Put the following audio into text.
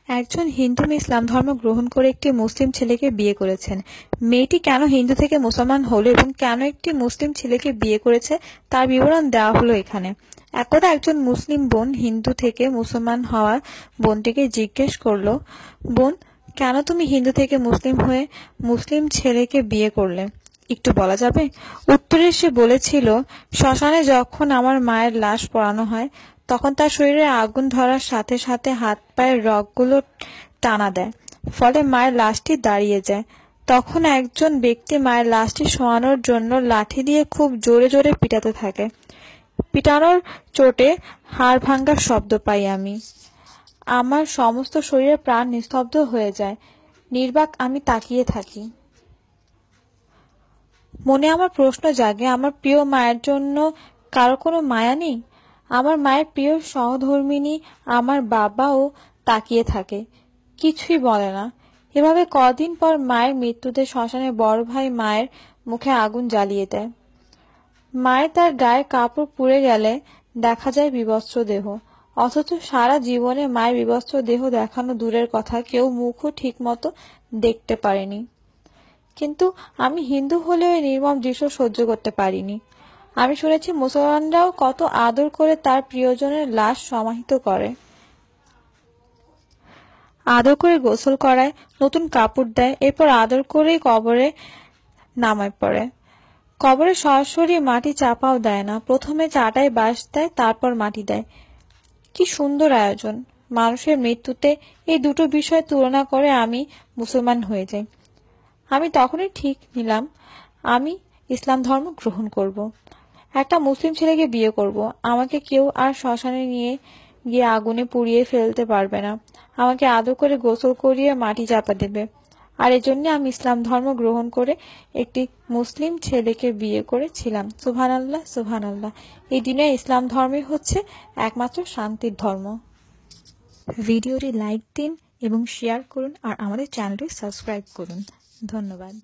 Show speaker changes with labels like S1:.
S1: একজন হিন্দু মেয়ে ইসলাম ধর্ম গ্রহণ করে একটি মুসলিম ছেলেকে বিয়ে করেছেন। মেয়েটি কেন হিন্দু থেকে মুসলমান হলো এবং কেন একটি মুসলিম ছেলেকে বিয়ে করেছে তার বিবরণ দেওয়া হলো এখানে। একদা একজন মুসলিম বোন হিন্দু থেকে মুসলমান হওয়া বোনটিকে জিজ্ঞেস করলো, বোন, কেন তুমি হিন্দু থেকে মুসলিম হয়ে মুসলিম ছেলেকে বিয়ে করলে? একটু বলা যাবে? উত্তরে সে বলেছিল, শ্মশানে যখন আমার মায়ের লাশ পোড়ানো হয় তখন তার শরীরে আগুন ধরার সাথে সাথে হাত পায়ের রগগুলো টানা দেয়, ফলে মায়ের লাশটি দাঁড়িয়ে যায়। তখন একজন ব্যক্তি মায়ের লাশটি শোয়ানোর জন্য লাঠি দিয়ে খুব জোরে জোরে পিটাতে থাকে। পিটানোর চোটে হাড় ভাঙার শব্দ পাই আমি। আমার সমস্ত শরীরে প্রাণ নিস্তব্ধ হয়ে যায়। নির্বাক আমি তাকিয়ে থাকি। মনে আমার প্রশ্ন জাগে, আমার প্রিয় মায়ের জন্য কারো কোনো মায়া নেই? আমার মায়ের প্রিয় সহধর্মিণী আমার বাবাও তাকিয়ে থাকে, কিছুই বলে না। এভাবে কদিন পর মায়ের মৃত্যুতে শ্মশানে বড় ভাই মায়ের মুখে আগুন জ্বালিয়ে দেয়। মায়ের তার গায়ে কাপড় পুড়ে গেলে দেখা যায় বিবস্ত্র দেহ, অথচ সারা জীবনে মায়ের বিবস্ত্র দেহ দেখানো দূরের কথা, কেউ মুখও ঠিক মতো দেখতে পারেনি। কিন্তু আমি হিন্দু হলেও এই নির্মম দৃশ্য সহ্য করতে পারিনি। আমি শুনেছি মুসলমানরাও কত আদর করে তার প্রিয়জনের লাশ সমাহিত করে, আদর করে গোসল করায়, নতুন কাপড় দেয়, এরপর আদর করেই কবরে নামায় পড়ে। কবরে সরাসরি মাটি চাপাও দেয় না, প্রথমে চাটাই বাঁশ দেয়, তারপর মাটি দেয়। কি সুন্দর আয়োজন! মানুষের মৃত্যুতে এই দুটো বিষয় তুলনা করে আমি মুসলমান হয়ে যাই। আমি তখনই ঠিক নিলাম আমি ইসলাম ধর্ম গ্রহণ করব। একটা মুসলিম ছেলেকে বিয়ে করব। আমাকে কেউ আর শ্মশানে নিয়ে গিয়ে আগুনে পুড়িয়ে ফেলতে পারবে না। আমাকে আদর করে গোসল করিয়ে মাটি চাপা দেবে। আর এজন্য আমি ইসলাম ধর্ম গ্রহণ করে একটি মুসলিম ছেলেকে বিয়ে করেছিলাম। সুবহানাল্লাহ, সুবহানাল্লাহ। এই দিনে ইসলাম ধর্মই হচ্ছে একমাত্র শান্তির ধর্ম। ভিডিওটি লাইক দিন এবং শেয়ার করুন আর আমাদের চ্যানেলটি সাবস্ক্রাইব করুন। ধন্যবাদ।